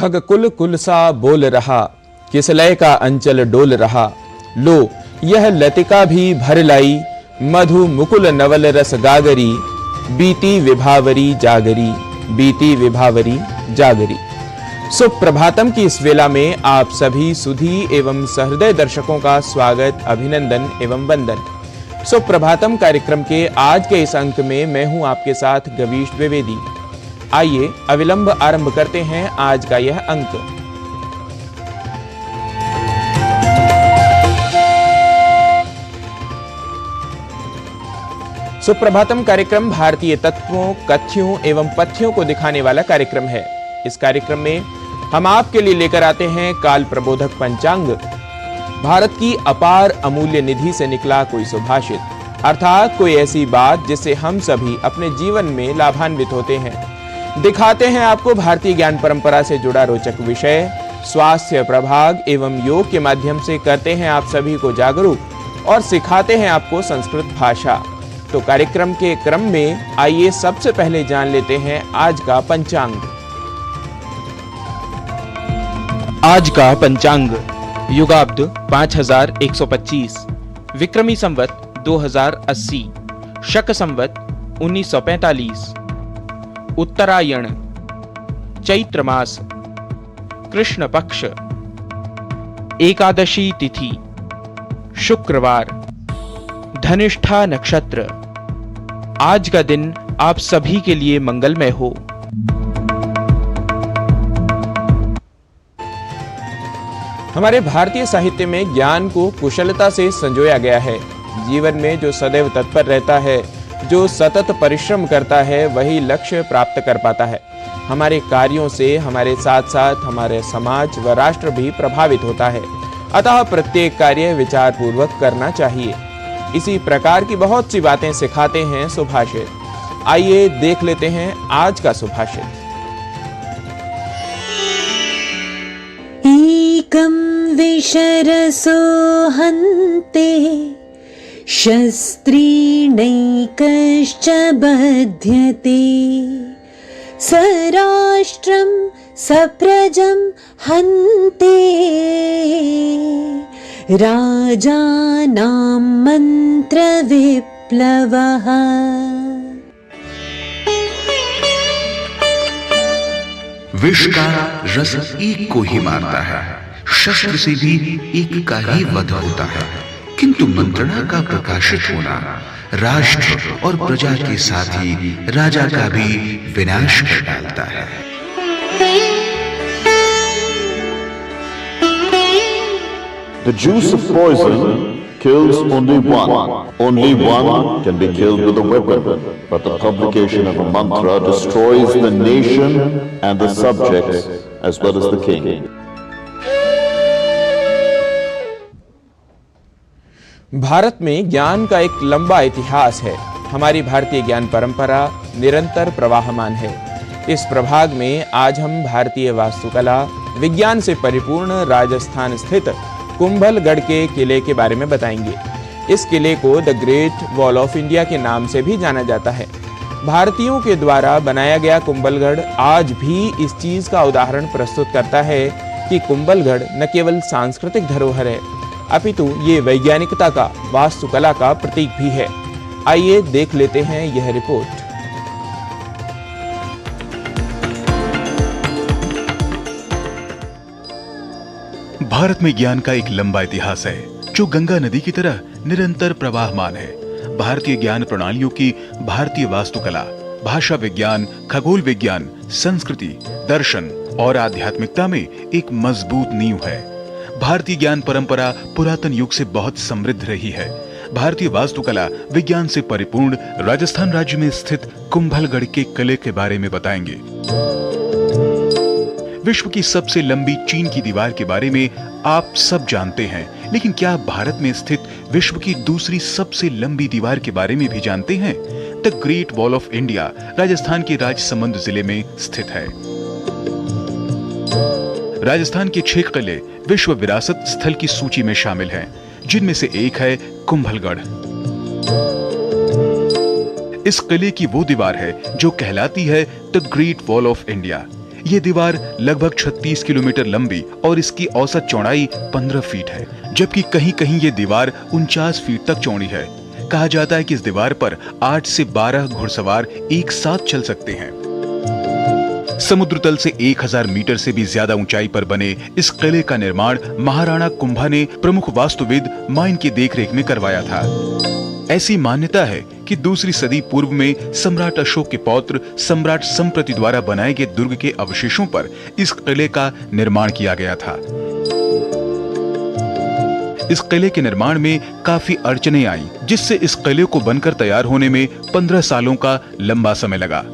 खगकुल कुलसा बोल रहा, किसलय का अंचल डोल रहा। लो यह लतिका भी भर लाई, मधु मुकुल नवल रस गागरी। बीती विभावरी जागरी, बीती विभावरी जागरी। सुप्रभातम की इस वेला में आप सभी सुधी एवं सहृदय दर्शकों का स्वागत, अभिनंदन एवं वंदन। सुप्रभातम कार्यक्रम के आज के इस अंक में मैं हूं आपके साथ गवीश द्विवेदी। आइए अविलंब आरंभ करते हैं आज का यह अंक। सुप्रभातम कार्यक्रम भारतीय तत्वों, कथ्यों एवं पथ्यों को दिखाने वाला कार्यक्रम है। इस कार्यक्रम में हम आपके लिए लेकर आते हैं काल प्रबोधक पंचांग, भारत की अपार अमूल्य निधि से निकला कोई सुभाषित, अर्थात कोई ऐसी बात जिससे हम सभी अपने जीवन में लाभान्वित होते हैं। दिखाते हैं आपको भारतीय ज्ञान परंपरा से जुड़ा रोचक विषय, स्वास्थ्य प्रभाग एवं योग के माध्यम से करते हैं आप सभी को जागरूक और सिखाते हैं आपको संस्कृत भाषा। तो कार्यक्रम के क्रम में आइए सबसे पहले जान लेते हैं आज का पंचांग। आज का पंचांग युगाब्द 5125, विक्रमी संवत 2080, शक संवत 1945, उत्तरायण, चैत्र मास, कृष्ण पक्ष, एकादशी तिथि, शुक्रवार, धनिष्ठा नक्षत्र। आज का दिन आप सभी के लिए मंगलमय हो। हमारे भारतीय साहित्य में ज्ञान को कुशलता से संजोया गया है। जीवन में जो सदैव तत्पर रहता है, जो सतत परिश्रम करता है, वही लक्ष्य प्राप्त कर पाता है। हमारे कार्यों से हमारे साथ साथ हमारे समाज व राष्ट्र भी प्रभावित होता है। अतः प्रत्येक कार्य विचार पूर्वक करना चाहिए। इसी प्रकार की बहुत सी बातें सिखाते हैं सुभाषित। आइए देख लेते हैं आज का सुभाषित। एकं विशरसो हन्ते, शस्त्रेणैकश्च बध्यते। स्वराष्ट्रं सप्रजं हन्ते, राजानां मन्त्रविप्लवः। विष का रस एक को ही मारता है, शस्त्र से भी एक का ही वध होता है, किंतु मंत्रणा का प्रकाशित होना राष्ट्र और प्रजा के साथ ही राजा का भी विनाश कर डालता है। The juice of poison kills only one. Only one can be killed with a weapon. But the publication of a mantra destroys the nation and the subjects as well as the king. Bharat में ज्ञान का एक लंबा इतिहास है। हमारी भारतीय ज्ञान परंपरा निरंतर प्रवाहमान है। इस प्रभाग में आज हम भारतीय वास्तुकला विज्ञान से परिपूर्ण राजस्थान स्थित कुंभलगढ़ के किले के बारे में बताएंगे। इस किले को the great wall of India के नाम से भी जाना जाता है। भारतीयों के द्वारा बनाया गया कुंभलगढ़ आज भी इस चीज का उदाहरण प्रस्तुत करता है कि कुंभलगढ़ न केवल सांस्कृतिक धरोहर है, अपितु ये वैज्ञानिकता का, वास्तुकला का प्रतीक भी है। आइए देख लेते हैं यह रिपोर्ट। भारत में ज्ञान का एक लंबा इतिहास है जो गंगा नदी की तरह निरंतर प्रवाहमान है। भारतीय ज्ञान प्रणालियों की भारतीय वास्तुकला, भाषा विज्ञान, खगोल विज्ञान, संस्कृति, दर्शन और आध्यात्मिकता में एक मजबूत नींव है। भारतीय ज्ञान परंपरा पुरातन युग से बहुत समृद्ध रही है। भारतीय वास्तुकला विज्ञान से परिपूर्ण राजस्थान राज्य में स्थित कुंभलगढ़ के किले के बारे में बताएंगे। विश्व की सबसे लंबी चीन की दीवार के बारे में आप सब जानते हैं, लेकिन क्या आप भारत में स्थित विश्व की दूसरी सबसे लंबी दीवार के बारे में भी जानते हैं? The great wall of India Rajasthan के राजसमंद जिले में स्थित है। राजस्थान के 6 किले विश्व विरासत स्थल की सूची में शामिल हैं, जिनमें से एक है कुंभलगढ़। इस किले की वो दीवार है जो कहलाती है the great wall of India. ये दीवार लगभग 36 किलोमीटर लंबी और इसकी औसत चौड़ाई 15 फीट है, जबकि कहीं कहीं ये दीवार 49 फीट तक चौड़ी है। कहा जाता है कि इस दीवार पर 8 से 12 घुड़सवार एक साथ चल सकते हैं। समुद्र तल से 1000 मीटर से भी ज्यादा ऊंचाई पर बने इस किले का निर्माण महाराणा कुंभा ने प्रमुख वास्तुविद माइन की देखरेख में करवाया था। ऐसी मान्यता है कि दूसरी सदी पूर्व में सम्राट अशोक के पौत्र सम्राट संप्रति द्वारा बनाए गए दुर्ग के अवशेषों पर इस किले का निर्माण किया गया था। इस किले के निर्माण में काफी अड़चनें आईं, जिससे इस किले को बनकर तैयार होने में 15 सालों का लंबा समय लगा।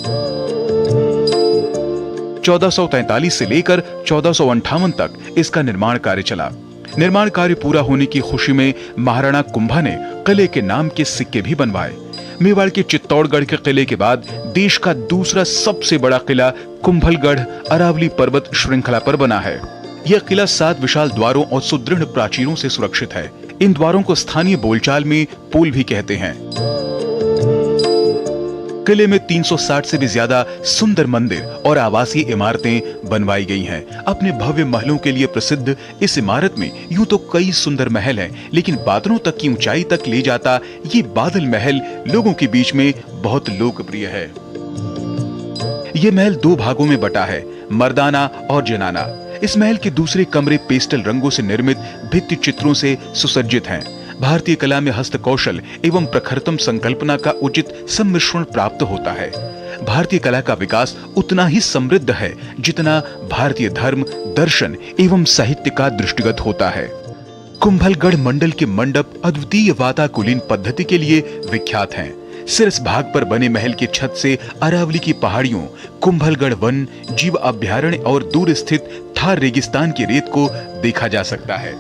1443 से लेकर 1458 तक इसका निर्माण कार्य चला। निर्माण कार्य पूरा होने की खुशी में महाराणा कुंभा ने किले के नाम के सिक्के भी बनवाए। मेवाड़ के चित्तौड़गढ़ के किले के बाद देश का दूसरा सबसे बड़ा किला कुंभलगढ़ अरावली पर्वत श्रृंखला पर बना है। यह किला 7 विशाल द्वारों और सुदृढ़ प्राचीरों से सुरक्षित है। इन द्वारों को स्थानीय बोलचाल में पोल भी कहते हैं। किले में 360 से भी ज्यादा सुंदर मंदिर और आवासीय इमारतें बनवाई गई हैं। अपने भव्य महलों के लिए प्रसिद्ध इस इमारत में यूं तो कई सुंदर महल हैं, लेकिन बादलों तक की ऊंचाई तक ले जाता ये बादल महल लोगों के बीच में बहुत लोकप्रिय है। ये महल 2 भागों में बटा है, मर्दाना और जनाना। इस महल के दूसरे कमरे पेस्टल रंगों से निर्मित भित्ति चित्रों से सुसज्जित हैं। भारतीय कला में हस्तकौशल एवं प्रखरतम संकल्पना का उचित सम्मिश्रण प्राप्त होता है। भारतीय कला का विकास उतना ही समृद्ध है जितना भारतीय धर्म, दर्शन एवं साहित्य का दृष्टिगत होता है। कुंभलगढ़ मंडल के मंडप अद्वितीय वाताकुलीन पद्धति के लिए विख्यात हैं। सिरस भाग पर बने महल की छत से अरावली की पहाड़ियों, कुंभलगढ़ वन जीव अभ्यारण्य और दूर स्थित थार रेगिस्तान की रेत को देखा जा सकता है।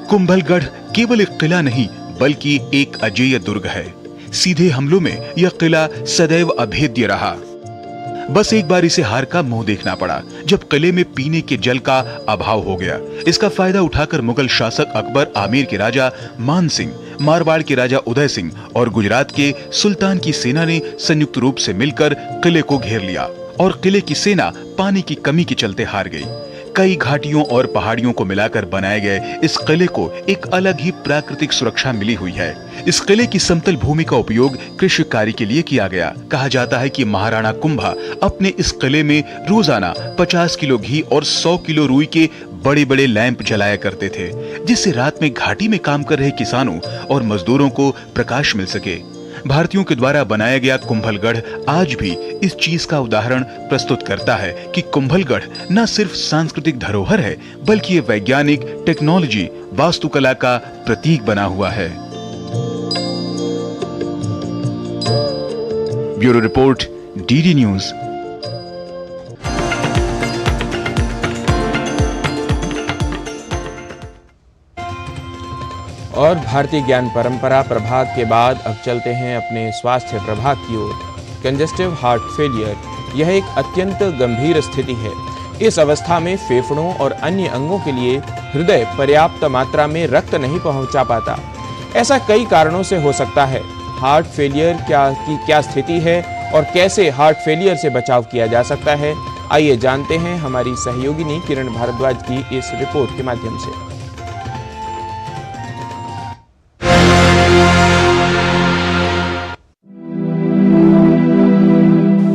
कुंभलगढ़ केवल एक किला नहीं बल्कि एक अजेय दुर्ग है। सीधे हमलों में यह किला सदैव अभेद्य रहा। बस एक बार इसे हार का मुंह देखना पड़ा, जब किले में पीने के जल का अभाव हो गया। इसका फायदा उठाकर मुगल शासक अकबर आमेर के राजा मान सिंह, मारवाड़ के राजा उदय सिंह और गुजरात के सुल्तान की सेना ने संयुक्त रूप से मिलकर किले को घेर लिया और किले की सेना पानी की कमी के चलते हार गई। कई घाटियों और पहाड़ियों को मिलाकर बनाए गए इस किले को एक अलग ही प्राकृतिक सुरक्षा मिली हुई है। इस किले की समतल भूमि का उपयोग कृषि कार्य के लिए किया गया। कहा जाता है कि महाराणा कुंभा अपने इस किले में रोजाना 50 किलो घी और 100 किलो रुई के बड़े बड़े लैंप जलाया करते थे, जिससे रात में घाटी में काम कर रहे किसानों और मजदूरों को प्रकाश मिल सके। भारतीयों के द्वारा बनाया गया कुंभलगढ़ आज भी इस चीज का उदाहरण प्रस्तुत करता है कि कुंभलगढ़ न सिर्फ सांस्कृतिक धरोहर है बल्कि ये वैज्ञानिक टेक्नोलॉजी वास्तुकला का प्रतीक बना हुआ है। Bureau report, DD news. और भारतीय ज्ञान परंपरा प्रभाग के बाद अब चलते हैं अपने स्वास्थ्य प्रभाग की ओर। कंजेस्टिव हार्ट फेलियर यह एक अत्यंत गंभीर स्थिति है। इस अवस्था में फेफड़ों और अन्य अंगों के लिए हृदय पर्याप्त मात्रा में रक्त नहीं पहुंचा पाता। ऐसा कई कारणों से हो सकता है। हार्ट फेलियर क्या स्थिति है और कैसे हार्ट फेलियर से बचाव किया जा सकता है, आइए जानते हैं हमारी सहयोगिनी किरण भारद्वाज की इस रिपोर्ट के माध्यम से।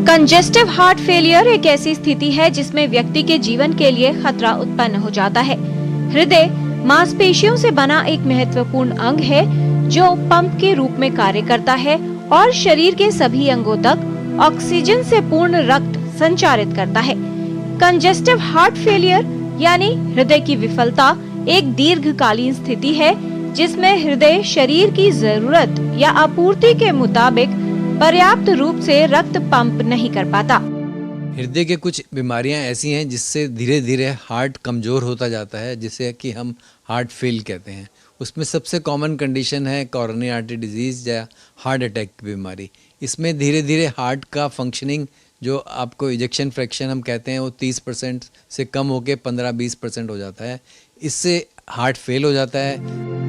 कंजेस्टिव हार्ट फेलियर एक ऐसी स्थिति है जिसमें व्यक्ति के जीवन के लिए खतरा उत्पन्न हो जाता है। हृदय मांसपेशियों से बना एक महत्वपूर्ण अंग है जो पंप के रूप में कार्य करता है और शरीर के सभी अंगों तक ऑक्सीजन से पूर्ण रक्त संचारित करता है। कंजेस्टिव हार्ट फेलियर यानी हृदय की विफलता एक दीर्घकालीन स्थिति है जिसमें हृदय शरीर की जरूरत या आपूर्ति के मुताबिक पर्याप्त रूप से रक्त पंप नहीं कर पाता। हृदय के कुछ बीमारियां ऐसी हैं जिससे धीरे धीरे हार्ट कमज़ोर होता जाता है, जिसे कि हम हार्ट फेल कहते हैं। उसमें सबसे कॉमन कंडीशन है कोरोनरी आर्टरी डिजीज़ या हार्ट अटैक की बीमारी। इसमें धीरे धीरे हार्ट का फंक्शनिंग, जो आपको इजेक्शन फ्रैक्शन हम कहते हैं, वो 30% से कम होकर 15-20% हो जाता है। इससे हार्ट फेल हो जाता है।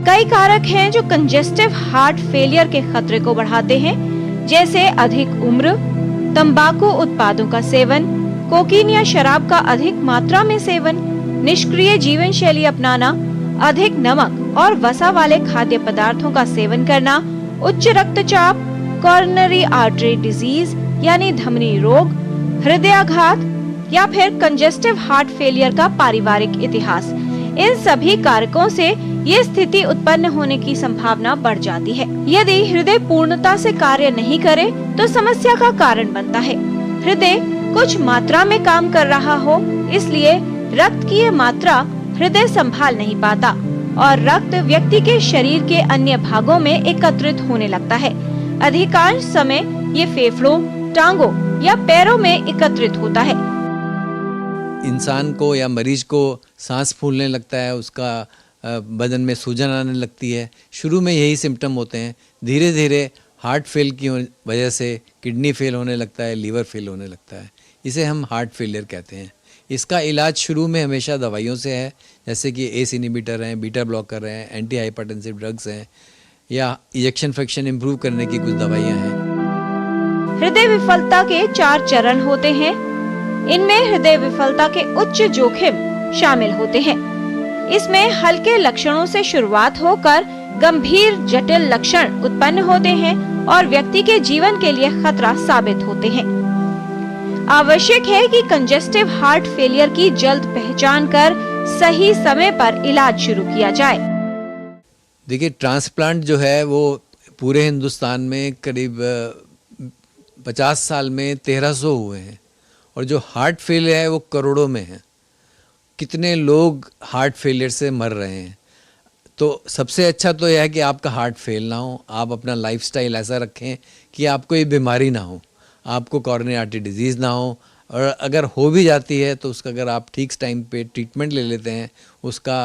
कई कारक हैं जो कंजेस्टिव हार्ट फेलियर के खतरे को बढ़ाते हैं, जैसे अधिक उम्र, तंबाकू उत्पादों का सेवन, कोकीन या शराब का अधिक मात्रा में सेवन, निष्क्रिय जीवन शैली अपनाना, अधिक नमक और वसा वाले खाद्य पदार्थों का सेवन करना, उच्च रक्तचाप, कॉरोनरी आर्टरी डिजीज यानी धमनी रोग, हृदयाघात या फिर कंजेस्टिव हार्ट फेलियर का पारिवारिक इतिहास, इन सभी कारकों से ये स्थिति उत्पन्न होने की संभावना बढ़ जाती है। यदि हृदय पूर्णता से कार्य नहीं करे तो समस्या का कारण बनता है। हृदय कुछ मात्रा में काम कर रहा हो, इसलिए रक्त की ये मात्रा हृदय संभाल नहीं पाता और रक्त व्यक्ति के शरीर के अन्य भागों में एकत्रित होने लगता है। अधिकांश समय ये फेफड़ों, टांगों या पैरों में एकत्रित होता है। इंसान को या मरीज को सांस फूलने लगता है, उसका बदन में सूजन आने लगती है। शुरू में यही सिम्टम होते हैं। धीरे धीरे हार्ट फेल की वजह से किडनी फेल होने लगता है, लीवर फेल होने लगता है। इसे हम हार्ट फेलियर कहते हैं। इसका इलाज शुरू में हमेशा दवाइयों से है, जैसे कि एस इनहिबिटर हैं, बीटा ब्लॉकर हैं, एंटी हाइपरटेंसिव ड्रग्स हैं या इजेक्शन फ्रैक्शन इम्प्रूव करने की कुछ दवाइयाँ हैं। हृदय विफलता के 4 चरण होते हैं। इनमें हृदय विफलता के उच्च जोखिम शामिल होते हैं। इसमें हल्के लक्षणों से शुरुआत होकर गंभीर जटिल लक्षण उत्पन्न होते हैं और व्यक्ति के जीवन के लिए खतरा साबित होते हैं। आवश्यक है कि कंजेस्टिव हार्ट फेलियर की जल्द पहचान कर सही समय पर इलाज शुरू किया जाए। देखिए, ट्रांसप्लांट जो है वो पूरे हिंदुस्तान में करीब 50 साल में 1300 हुए हैं और जो हार्ट फेलियर है वो करोड़ों में है। कितने लोग हार्ट फेलियर से मर रहे हैं। तो सबसे अच्छा तो यह है कि आपका हार्ट फेल ना हो, आप अपना लाइफस्टाइल ऐसा रखें कि आपको ये बीमारी ना हो, आपको कॉरोनरी आर्टरी डिजीज़ ना हो, और अगर हो भी जाती है तो उसका अगर आप ठीक टाइम पे ट्रीटमेंट ले लेते हैं, उसका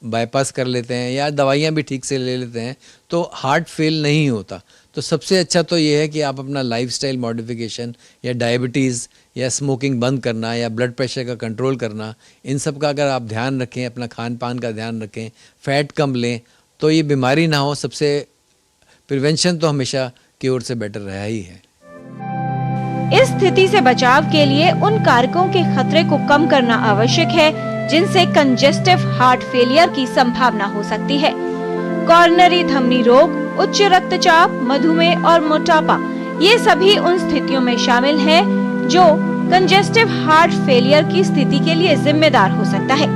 बाईपास कर लेते हैं या दवाइयाँ भी ठीक से ले लेते हैं तो हार्ट फेल नहीं होता। तो सबसे अच्छा तो ये है कि आप अपना लाइफस्टाइल मॉडिफिकेशन या डायबिटीज़ या स्मोकिंग बंद करना या ब्लड प्रेशर का कंट्रोल करना, इन सब का अगर आप ध्यान रखें, अपना खान पान का ध्यान रखें, फैट कम लें, तो ये बीमारी ना हो। सबसे प्रिवेंशन तो हमेशा क्योर से बेटर रहा ही है। इस स्थिति से बचाव के लिए उन कारकों के खतरे को कम करना आवश्यक है जिनसे कंजेस्टिव हार्ट फेलियर की संभावना हो सकती है। कॉरोनरी धमनी रोग, उच्च रक्तचाप, मधुमेह और मोटापा, ये सभी उन स्थितियों में शामिल है जो कंजेस्टिव हार्ट फेलियर की स्थिति के लिए जिम्मेदार हो सकता है।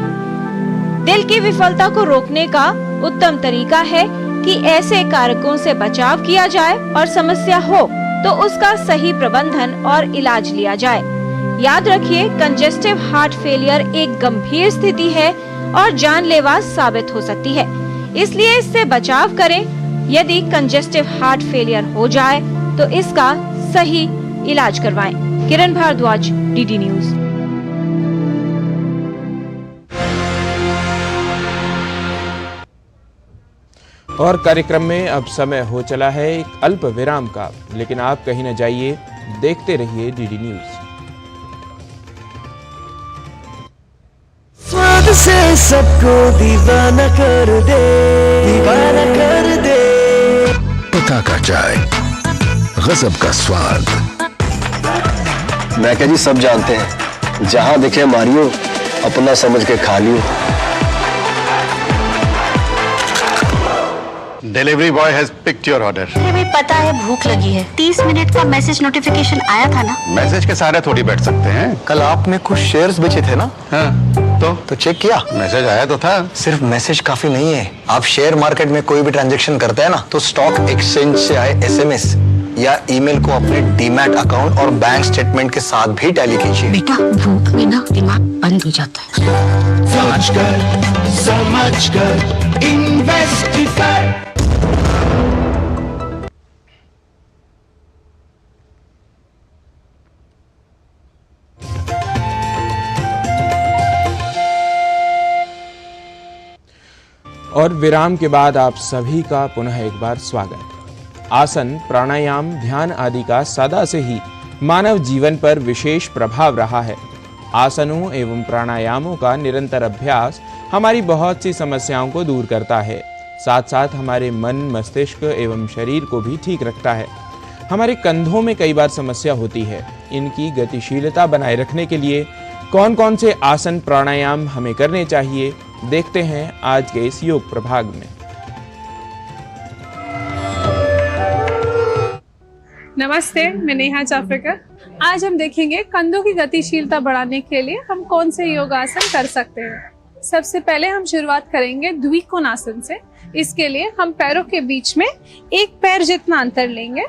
दिल की विफलता को रोकने का उत्तम तरीका है कि ऐसे कारकों से बचाव किया जाए और समस्या हो तो उसका सही प्रबंधन और इलाज लिया जाए। याद रखिए, कंजेस्टिव हार्ट फेलियर एक गंभीर स्थिति है और जानलेवा साबित हो सकती है, इसलिए इससे बचाव करें। यदि कंजेस्टिव हार्ट फेलियर हो जाए तो इसका सही इलाज करवाएं। किरण भारद्वाज, डीडी न्यूज। और कार्यक्रम में अब समय हो चला है एक अल्प विराम का, लेकिन आप कहीं न जाइए, देखते रहिए डीडी न्यूज। स्वाद से सबको दीवाना कर दे, दीवाना कर दे। पता का चाय, गजब का स्वाद। मैं क्या जी, सब जानते हैं, जहां दिखे मारियो, अपना समझ के खा लियो। Delivery boy has picked your order. मुझे भी पता है भूख लगी है। 30 मिनट का मैसेज नोटिफिकेशन आया था ना। मैसेज के सारे थोड़ी बैठ सकते हैं। कल आपने कुछ शेयर्स बेचे थे ना? हाँ, तो चेक किया? मैसेज आया तो था। सिर्फ मैसेज काफी नहीं है। आप शेयर मार्केट में कोई भी ट्रांजैक्शन करते हैं ना, तो स्टॉक एक्सचेंज से आए एसएमएस या ईमेल को अपने डीमैट अकाउंट और बैंक स्टेटमेंट के साथ भी टैली कीजिए। बेटा, भूख में ना दिमाग बंद हो जाता है। सोच कर, समझ कर, इन्वेस्ट कर। और विराम के बाद आप सभी का पुनः एक बार स्वागत। आसन, प्राणायाम, ध्यान आदि का सदा से ही मानव जीवन पर विशेष प्रभाव रहा है। आसनों एवं प्राणायामों का निरंतर अभ्यास हमारी बहुत सी समस्याओं को दूर करता है, साथ साथ हमारे मन, मस्तिष्क एवं शरीर को भी ठीक रखता है। हमारे कंधों में कई बार समस्या होती है, इनकी गतिशीलता बनाए रखने के लिए कौन कौन से आसन प्राणायाम हमें करने चाहिए, देखते हैं आज के इस योग प्रभाग में। नमस्ते, मैं नेहा जाफरकर। आज हम देखेंगे कंधों की गतिशीलता बढ़ाने के लिए हम कौन से योगासन कर सकते हैं। सबसे पहले हम शुरुआत करेंगे द्विकोणासन से। इसके लिए हम पैरों के बीच में एक पैर जितना अंतर लेंगे,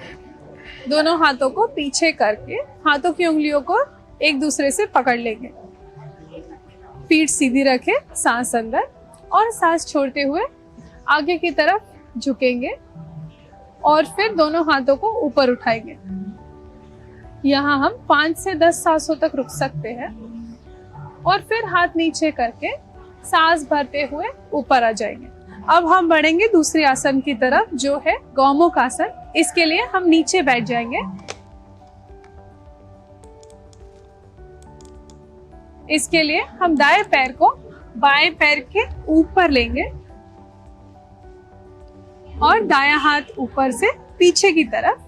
दोनों हाथों को पीछे करके हाथों की उंगलियों को एक दूसरे से पकड़ लेंगे। पीठ सीधी रखें, सांस अंदर और सांस छोड़ते हुए आगे की तरफ झुकेंगे और फिर दोनों हाथों को ऊपर उठाएंगे। यहाँ हम 5 से 10 सांसों तक रुक सकते हैं और फिर हाथ नीचे करके सांस भरते हुए ऊपर आ जाएंगे। अब हम बढ़ेंगे दूसरे आसन की तरफ, जो है गौमुख आसन। इसके लिए हम नीचे बैठ जाएंगे। इसके लिए हम दाएं पैर को बाएं पैर के ऊपर लेंगे और दायां हाथ ऊपर से पीछे की तरफ,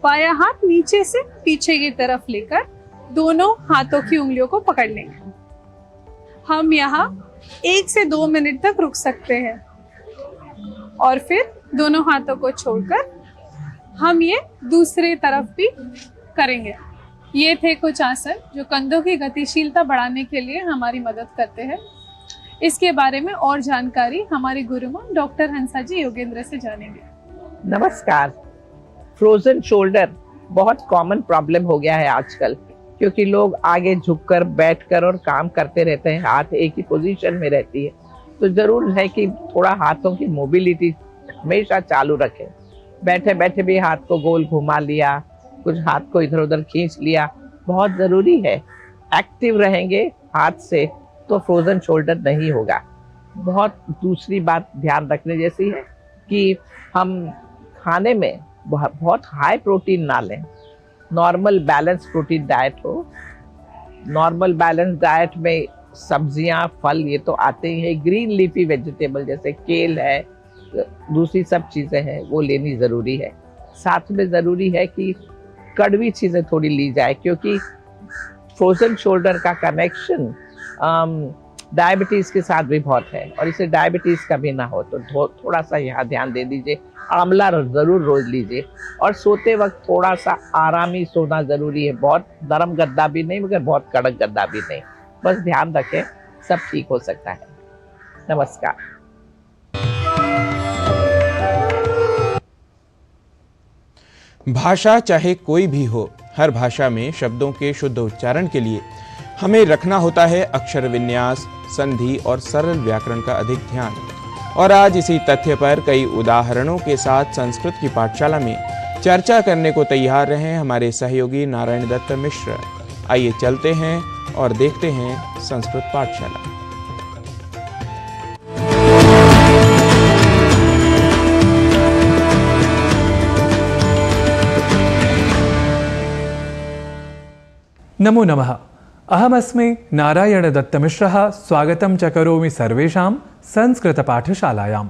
बायां हाथ नीचे से पीछे की तरफ लेकर दोनों हाथों की उंगलियों को पकड़ लेंगे। हम यहाँ 1 से 2 मिनट तक रुक सकते हैं और फिर दोनों हाथों को छोड़कर हम ये दूसरी तरफ भी करेंगे। ये थे कुछ आसन जो कंधों की गतिशीलता बढ़ाने के लिए हमारी मदद करते हैं। इसके बारे में और जानकारी हमारी गुरुमा डॉक्टर हंसा जी योगेंद्र से जानेंगे। नमस्कार। फ्रोजन शोल्डर बहुत कॉमन प्रॉब्लम हो गया है आजकल, क्योंकि लोग आगे झुककर बैठकर और काम करते रहते हैं, हाथ एक ही पोजीशन में रहती है। तो जरूर है कि थोड़ा हाथों की मोबिलिटी हमेशा चालू रखें। बैठे बैठे भी हाथ को गोल घुमा लिया, कुछ हाथ को इधर उधर खींच लिया, बहुत ज़रूरी है। एक्टिव रहेंगे हाथ से तो फ्रोजन शोल्डर नहीं होगा। बहुत दूसरी बात ध्यान रखने जैसी है कि हम खाने में बहुत हाई प्रोटीन ना लें। नॉर्मल बैलेंस प्रोटीन डाइट हो। नॉर्मल बैलेंस डाइट में सब्जियां, फल ये तो आते ही हैं। ग्रीन लीफी वेजिटेबल जैसे केल है, दूसरी सब चीज़ें हैं, वो लेनी ज़रूरी है। साथ में ज़रूरी है कि कड़वी चीज़ें थोड़ी ली जाए, क्योंकि फ्रोजन शोल्डर का कनेक्शन डायबिटीज़ के साथ भी बहुत है और इसे डायबिटीज़ का भी ना हो तो थोड़ा सा यहाँ ध्यान दे दीजिए। आंवला ज़रूर रोज लीजिए और सोते वक्त थोड़ा सा आरामी सोना ज़रूरी है। बहुत नरम गद्दा भी नहीं मगर बहुत कड़क गद्दा भी नहीं। बस ध्यान रखें, सब ठीक हो सकता है। नमस्कार। भाषा चाहे कोई भी हो, हर भाषा में शब्दों के शुद्ध उच्चारण के लिए हमें रखना होता है अक्षर विन्यास, संधि और सरल व्याकरण का अधिक ध्यान। और आज इसी तथ्य पर कई उदाहरणों के साथ संस्कृत की पाठशाला में चर्चा करने को तैयार रहे हमारे सहयोगी नारायण दत्त मिश्र। आइए चलते हैं और देखते हैं संस्कृत पाठशाला। नमो नमः। अहमस्मि नारायण दत्तमिश्रः। स्वागतं च करोमि सर्वेषां संस्कृत पाठशालायां।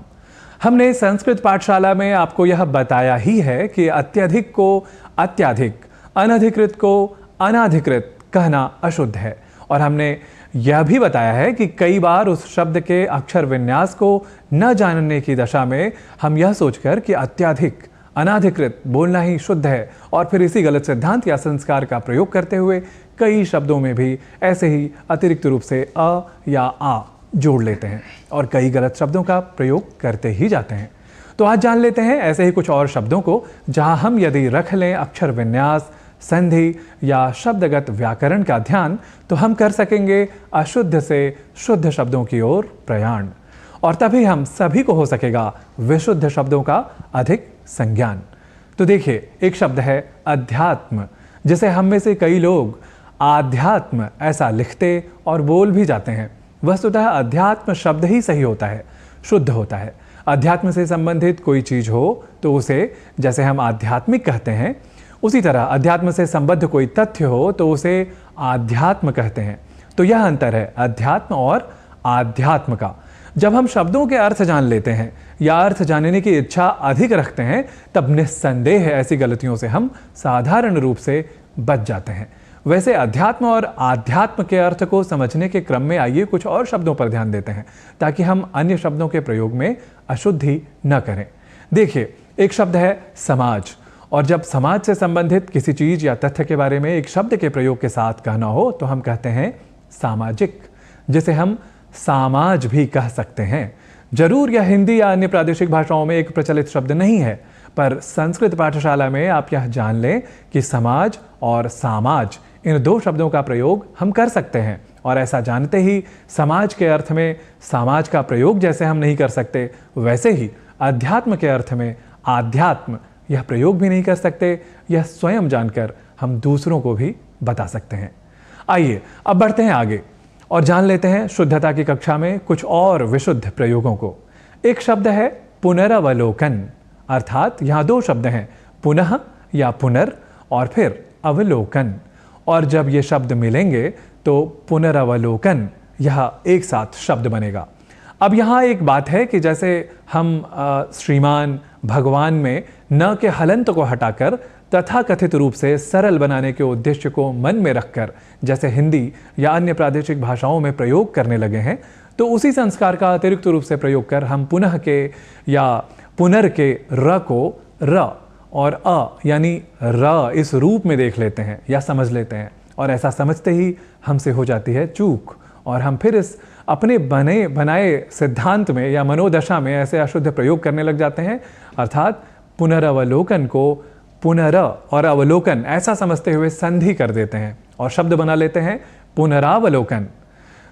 हमने संस्कृत पाठशाला में आपको यह बताया ही है कि अत्यधिक को अत्याधिक, अनधिकृत को अनाधिकृत कहना अशुद्ध है। और हमने यह भी बताया है कि कई बार उस शब्द के अक्षर विन्यास को न जानने की दशा में हम यह सोचकर कि अत्याधिक, अनाधिकृत बोलना ही शुद्ध है और फिर इसी गलत सिद्धांत या संस्कार का प्रयोग करते हुए कई शब्दों में भी ऐसे ही अतिरिक्त रूप से अ या आ जोड़ लेते हैं और कई गलत शब्दों का प्रयोग करते ही जाते हैं। तो आज जान लेते हैं ऐसे ही कुछ और शब्दों को जहां हम यदि रख लें अक्षर विन्यास, संधि या शब्दगत व्याकरण का ध्यान, तो हम कर सकेंगे अशुद्ध से शुद्ध शब्दों की ओर प्रयाण और तभी हम सभी को हो सकेगा विशुद्ध शब्दों का अधिक संज्ञान। तो देखिए, एक शब्द है अध्यात्म, जिसे हम में से कई लोग आध्यात्म ऐसा लिखते और बोल भी जाते हैं। वस्तुतः अध्यात्म शब्द ही सही होता है, शुद्ध होता है। अध्यात्म से संबंधित कोई चीज हो तो उसे जैसे हम आध्यात्मिक कहते हैं, उसी तरह अध्यात्म से संबद्ध कोई तथ्य हो तो उसे आध्यात्म कहते हैं। तो यह अंतर है अध्यात्म और आध्यात्म का। जब हम शब्दों के अर्थ जान लेते हैं या अर्थ जानने की इच्छा अधिक रखते हैं, तब निस्संदेह ऐसी गलतियों से हम साधारण रूप से बच जाते हैं। वैसे अध्यात्म और आध्यात्म के अर्थ को समझने के क्रम में आइए कुछ और शब्दों पर ध्यान देते हैं ताकि हम अन्य शब्दों के प्रयोग में अशुद्धि न करें। देखिए, एक शब्द है समाज, और जब समाज से संबंधित किसी चीज या तथ्य के बारे में एक शब्द के प्रयोग के साथ कहना हो तो हम कहते हैं सामाजिक, जिसे हम सामाज भी कह सकते हैं। जरूर यह हिंदी या अन्य प्रादेशिक भाषाओं में एक प्रचलित शब्द नहीं है, पर संस्कृत पाठशाला में आप यह जान लें कि समाज और सामाज इन दो शब्दों का प्रयोग हम कर सकते हैं, और ऐसा जानते ही समाज के अर्थ में समाज का प्रयोग जैसे हम नहीं कर सकते, वैसे ही अध्यात्म के अर्थ में आध्यात्म यह प्रयोग भी नहीं कर सकते। यह स्वयं जानकर हम दूसरों को भी बता सकते हैं। आइए अब बढ़ते हैं आगे और जान लेते हैं शुद्धता की कक्षा में कुछ और विशुद्ध प्रयोगों को। एक शब्द है पुनरावलोकन, अर्थात यहाँ दो शब्द हैं, पुनः या पुनर् और फिर अवलोकन, और जब ये शब्द मिलेंगे तो पुनरावलोकन यह एक साथ शब्द बनेगा। अब यहाँ एक बात है कि जैसे हम श्रीमान भगवान में न के हलंत को हटाकर तथाकथित रूप से सरल बनाने के उद्देश्य को मन में रखकर जैसे हिंदी या अन्य प्रादेशिक भाषाओं में प्रयोग करने लगे हैं, तो उसी संस्कार का अतिरिक्त रूप से प्रयोग कर हम पुनः के या पुनर् के र को र और अ यानी र इस रूप में देख लेते हैं या समझ लेते हैं, और ऐसा समझते ही हमसे हो जाती है चूक, और हम फिर इस अपने बनाए सिद्धांत में या मनोदशा में ऐसे अशुद्ध प्रयोग करने लग जाते हैं। अर्थात पुनरावलोकन को पुनर और अवलोकन ऐसा समझते हुए संधि कर देते हैं और शब्द बना लेते हैं पुनरावलोकन,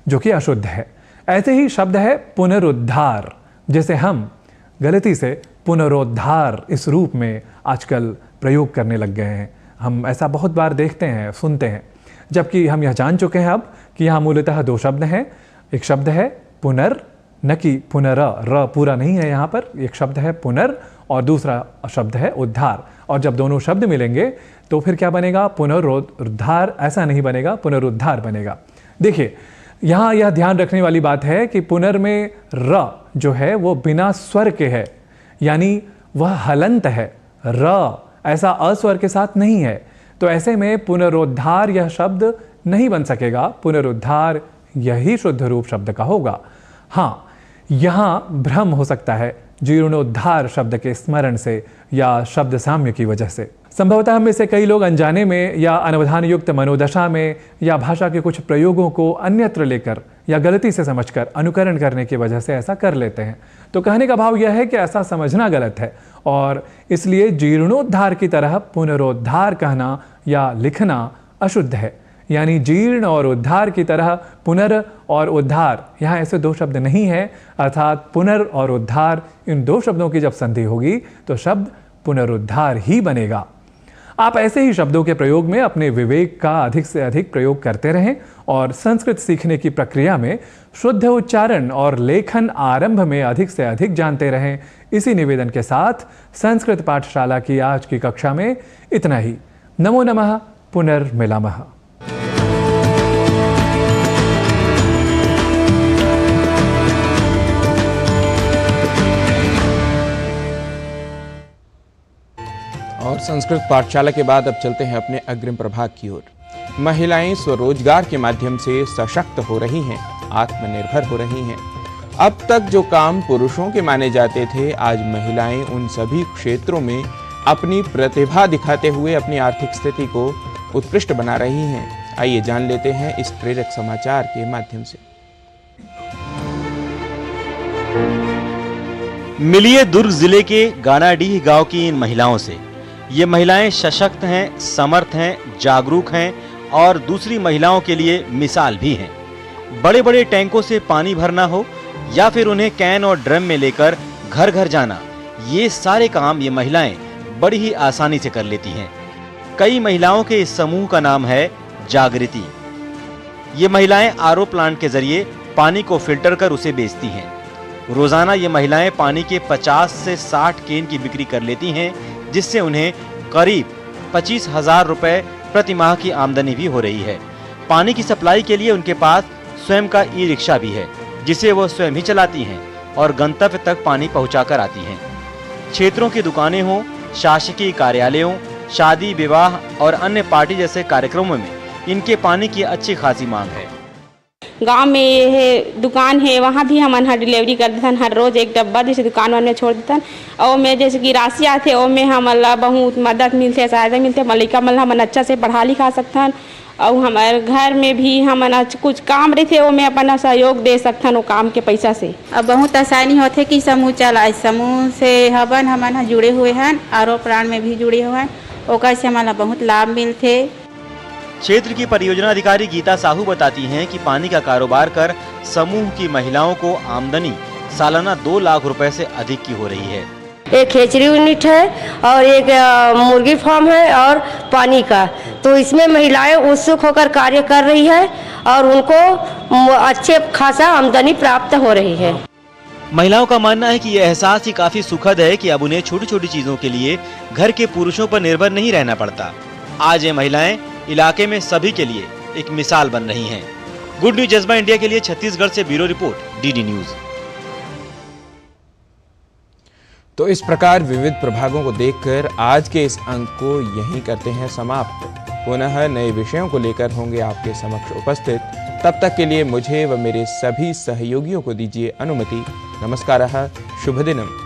जो कि अशुद्ध है। ऐसे ही शब्द है पुनरुद्धार, जिसे हम गलती से पुनरोद्धार इस रूप में आजकल प्रयोग करने लग गए हैं। हम ऐसा बहुत बार देखते हैं, सुनते हैं, जबकि हम यह जान चुके हैं अब कि यहाँ मूलतः दो शब्द हैं। एक शब्द है पुनर्, न कि पुनर, र पूरा नहीं है यहाँ पर। एक शब्द है पुनर् और दूसरा शब्द है उद्धार, और जब दोनों शब्द मिलेंगे तो फिर क्या बनेगा? पुनरुद्धार ऐसा नहीं बनेगा, पुनरुद्धार बनेगा। देखिए, यहाँ यह ध्यान रखने वाली बात है कि पुनर् में र जो है वो बिना स्वर के है, यानी वह हलंत है। र ऐसा अस्वर के साथ नहीं है, तो ऐसे में पुनरुद्धार यह शब्द नहीं बन सकेगा। पुनरुद्धार यही शुद्ध रूप शब्द का होगा। हाँ, यहाँ भ्रम हो सकता है जीर्णोद्धार शब्द के स्मरण से या शब्द साम्य की वजह से। संभवतः हम में से कई लोग अनजाने में या अनवधान युक्त मनोदशा में या भाषा के कुछ प्रयोगों को अन्यत्र लेकर या गलती से समझकर अनुकरण करने की वजह से ऐसा कर लेते हैं। तो कहने का भाव यह है कि ऐसा समझना गलत है, और इसलिए जीर्णोद्धार की तरह पुनरोद्धार कहना या लिखना अशुद्ध है। यानी जीर्ण और उद्धार की तरह पुनर् और उद्धार, यहाँ ऐसे दो शब्द नहीं है। अर्थात पुनर् और उद्धार इन दो शब्दों की जब संधि होगी तो शब्द पुनरुद्धार ही बनेगा। आप ऐसे ही शब्दों के प्रयोग में अपने विवेक का अधिक से अधिक प्रयोग करते रहें और संस्कृत सीखने की प्रक्रिया में शुद्ध उच्चारण और लेखन आरंभ में अधिक से अधिक जानते रहें। इसी निवेदन के साथ संस्कृत पाठशाला की आज की कक्षा में इतना ही। नमो नमः, पुनर्मिलामः। और संस्कृत पाठशाला के बाद अब चलते हैं अपने अग्रिम प्रभाग की ओर। महिलाएं स्वरोजगार के माध्यम से सशक्त हो रही हैं, आत्मनिर्भर हो रही हैं। अब तक जो काम पुरुषों के माने जाते थे, आज महिलाएं उन सभी क्षेत्रों में अपनी प्रतिभा दिखाते हुए अपनी आर्थिक स्थिति को उत्कृष्ट बना रही हैं। आइए जान लेते हैं इस प्रेरक समाचार के माध्यम से। मिलिए दुर्ग जिले के गानाडीह गांव की इन महिलाओं से। ये महिलाएं सशक्त हैं, समर्थ हैं, जागरूक हैं और दूसरी महिलाओं के लिए मिसाल भी हैं। बड़े बड़े टैंकों से पानी भरना हो या फिर उन्हें कैन और ड्रम में लेकर घर घर जाना, ये सारे काम ये महिलाएं बड़ी ही आसानी से कर लेती हैं। कई महिलाओं के इस समूह का नाम है जागृति। ये महिलाएं आरओ प्लांट के जरिए पानी को फिल्टर कर उसे बेचती हैं। रोजाना ये महिलाएं पानी के 50 से 60 केन की बिक्री कर लेती हैं, जिससे उन्हें करीब 25,000 रुपए प्रति माह की आमदनी भी हो रही है। पानी की सप्लाई के लिए उनके पास स्वयं का ई रिक्शा भी है, जिसे वो स्वयं ही चलाती हैं और गंतव्य तक पानी पहुंचा कर आती हैं। क्षेत्रों की दुकानें हों, शासकीय कार्यालयों, शादी, विवाह और अन्य पार्टी जैसे कार्यक्रमों में इनके पानी की अच्छी खासी मांग है। गांव में ये दुकान है, वहाँ भी हम डिलीवरी कर देते हैं। हर रोज एक डब्बा जैसे दुकान में छोड़ देते हैं। और में जैसे कि राशि आते और में हम बहुत मदद मिलते, सहायता मिलते, मलिका मल्ला हम अच्छा से पढ़ा लिखा सकते हैं। और हमारे घर में भी हम कुछ काम रहते वो में अपना सहयोग दे सकते हैं वो काम के पैसा से। अब बहुत आसानी होते कि समूह चलाए, समूह से हवन हम जुड़े हुए हैं और प्राण में भी जुड़े हुए हैं, ओकर से हमारा बहुत लाभ मिलते। क्षेत्र की परियोजना अधिकारी गीता साहू बताती हैं कि पानी का कारोबार कर समूह की महिलाओं को आमदनी सालाना 2 लाख रुपए से अधिक की हो रही है। एक खेचरी यूनिट है और एक मुर्गी फार्म है और पानी का, तो इसमें महिलाएं उत्सुक होकर कार्य कर रही है और उनको अच्छे खासा आमदनी प्राप्त हो रही है। महिलाओं का मानना है कि यह एहसास ही काफी सुखद है कि अब उन्हें छोटी छोटी चीजों के लिए घर के पुरुषों पर निर्भर नहीं रहना पड़ता। आज ये महिलाएं इलाके में सभी के लिए एक मिसाल बन रही हैं। गुड न्यूज जज्बा इंडिया के लिए छत्तीसगढ़ से ब्यूरो रिपोर्ट, डीडी न्यूज। तो इस प्रकार विविध प्रभागों को देखकर आज के इस अंक को यहीं करते हैं समाप्त। पुनः नए विषयों को लेकर होंगे आपके समक्ष उपस्थित। तब तक के लिए मुझे व मेरे सभी सहयोगियों को दीजिए अनुमति। नमस्कारः, शुभ दिनम्।